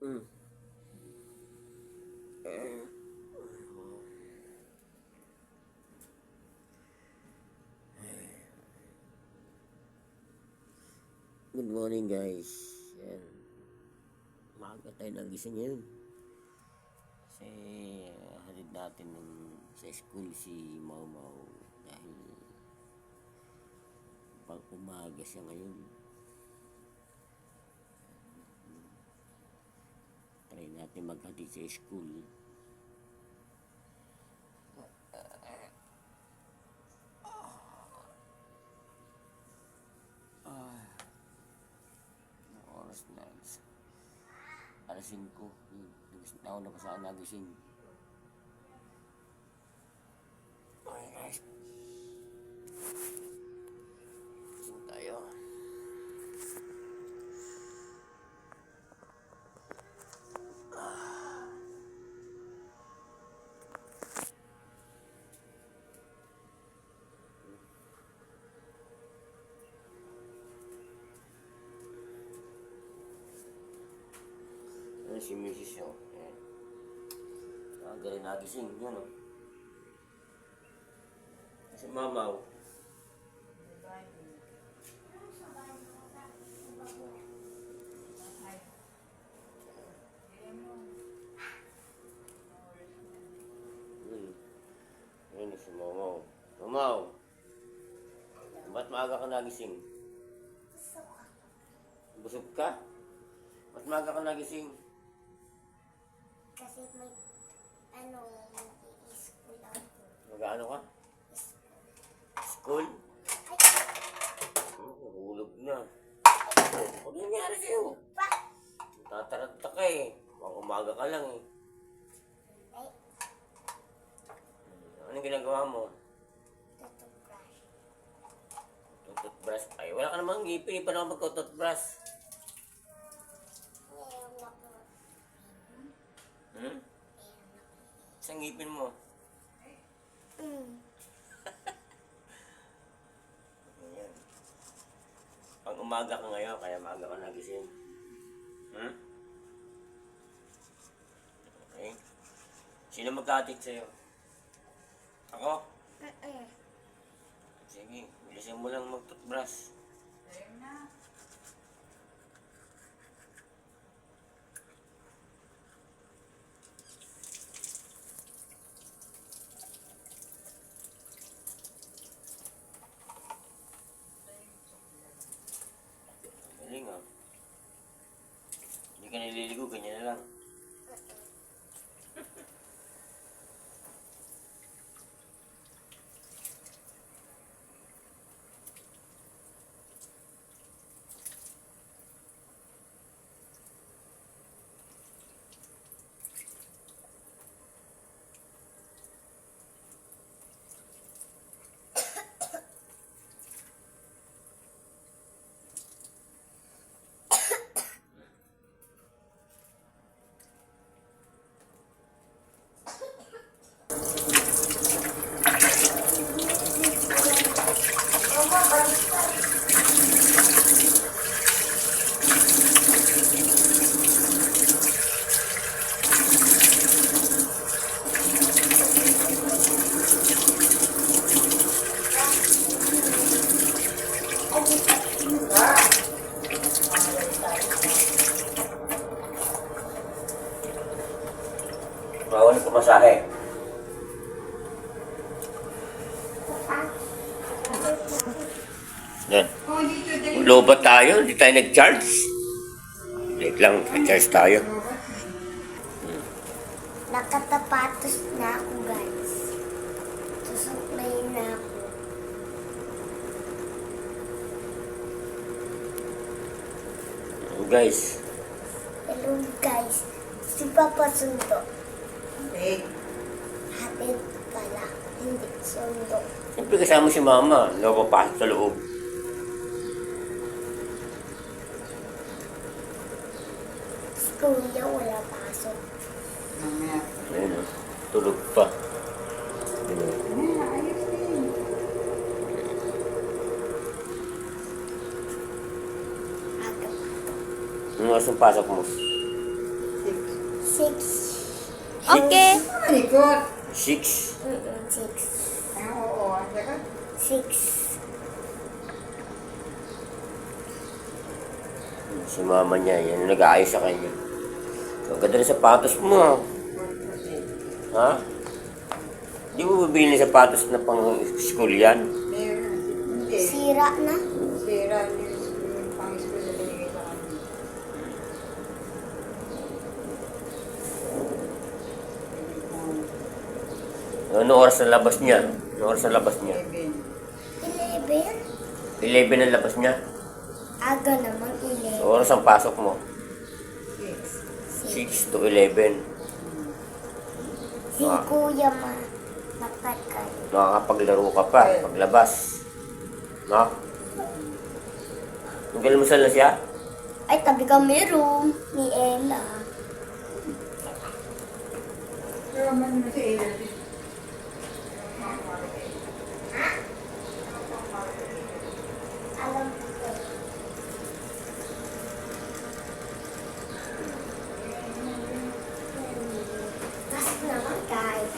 Mm. Eh, Good morning guys. Yan. Maaga tayo nagising ngayon. Kasi hatid natin sa school si Mau Mau dahil pag umaga siya ngayon. Try natin maghatid sa school. Oras na. Alas 5. Ako na pa saan nagising. Okay guys. Gising tayo. Si Mrs. yun. Galing nagising yun, no? Si Mamaw. Yun si Mamaw. Mamaw! Ba't maaga ka nagising? Busog ka? Ba't maaga ka nagising? Kasi may, mag-i-school ako. Mag-ano ka? School? Hulog na. Huwag nangyari sa'yo. Tataranta ka eh. Umaga ka lang eh. Ay, Anong ginagawa mo? tutubrush. Toothbrush. Ay, wala ka namang ngipin. Hindi pa naman magka-toothbrush. Ngayon ako. Hmm? Saan ngipin mo? Ayan. Pag umaga ka ngayon, kaya maaga ka nagising. Hmm? Okay. Sino magkatid sa'yo? Ako? Sige, bilisin mo lang mag-toothbrush. Galing ah. Hindi ka nililigo, ganyan na lang. Bawal pumasahe. Yan. Lobat tayo, hindi tayo nag-charge. Late lang, nag-charge tayo. Nakatapatos na ako, guys. Susuklay na ako. Guys, Hello, guys. Si Papa Sundo. Eh, Hatid pala. Hindi sundo. siyempre kasama si Mama, napapasok sa loob. Si Kuya wala pasok. mamaya. Ayun o, tulog pa. Ayos din. Aga pa. Ano oras ang pasok mo? 6. Okay. Malikot. 6. 6. Ay, oo. Ang sagot. 6. Si mama niya, yan nag-aayos sa kanya. Ang ganda ng sapatos mo. Ha? Di mo bibili ng sapatos na pang school yan? Meron. Hindi. Sira na. Sira yung pang-school na binigay sa kanya. Ano oras na labas niya? Ano oras na labas niya? 11. 11 ang labas niya. Aga naman So, 11. oras ang pasok mo? 6. 6 to 11. Si Kuya matagal. Makakapaglaro ka pa paglabas. No? Nag-almusal na siya? Ay, tabi kami room ni Ella. Pero man mo si Ella. Alam ko. Tapos naman, guys.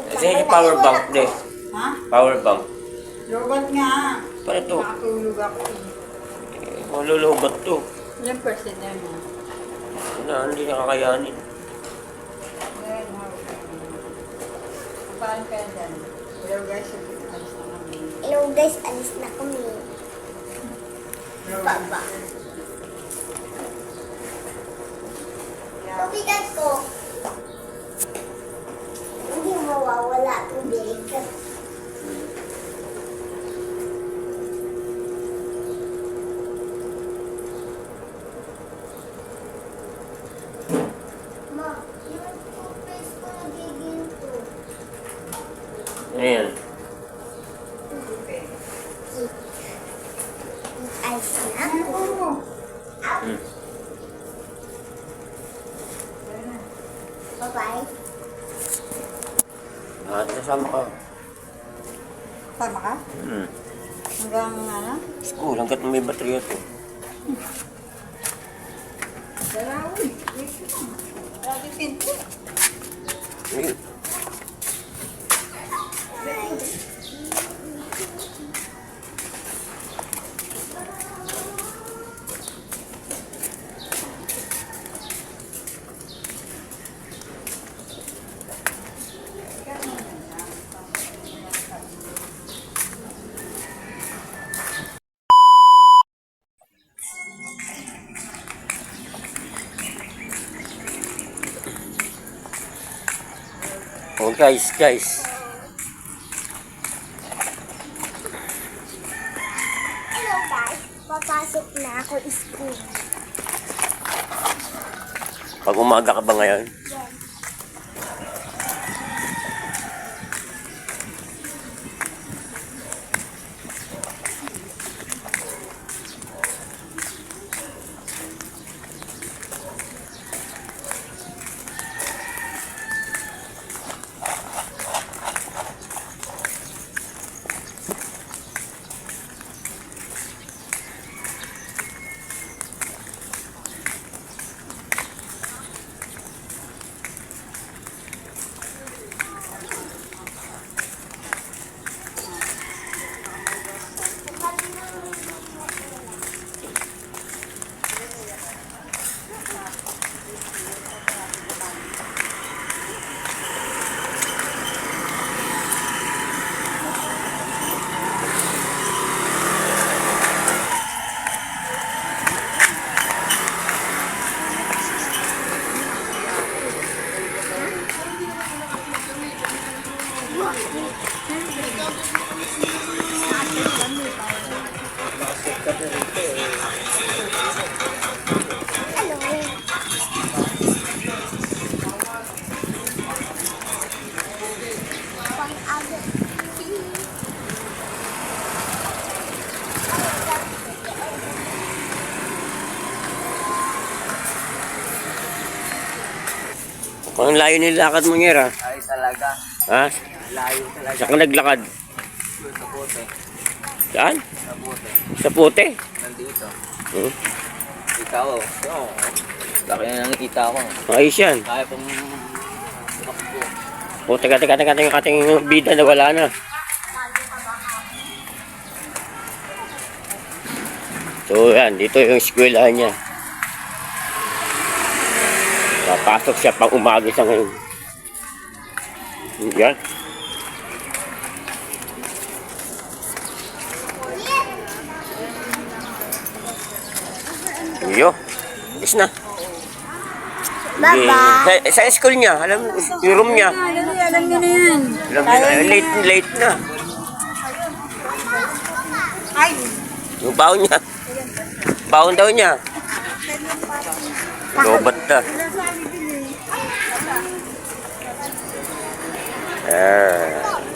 Kasi yung power bank de. Ha? Power bank. Lobat nga. Paano to? Nakatulog ako. Malulubat to. Ilang percent na mo? Hindi nakakayanin. Ayan, paano kaya dyan? Hello guys, alis na kami. Hello guys, alis na kami. Baba. Tubigan ko. Hindi mawawala tubig. Ma, yung toothpaste ko nagiginto. Ano yan? Ice na ako. Oo. Hmm. Bye-bye. Nasama ka. Tama ka? Hanggang ano? School, hanggat may baterya to. Dalawi. Wait lang. Lagi pinto. Eh, Oh guys. Hello guys, papasok na ako school. Pag umaga ka ba ngayon? Yes. Ang layo nilakad mo nga, ha? Ay talaga, Ha? layo talaga. Saan ka naglakad? Sa bote, Saan? sa bote. Sa puti? Nandito. Hmm. Kita ko. Laki na nakikita ko. Ayos yan. Kaya pong tumakbo. O, teka, yung ating bida na wala na. So, yan. Dito yung eskwelahan niya. Papasok siya pang umaga sa ngayon. Yan. Yo. Is na. Bye-bye. Sa school niya, alam mo, yung room niya. Alam nyo na yan. Alam mo na, late na. Ay! Yung baon niya. Baon daw niya. Lobat na. Ah.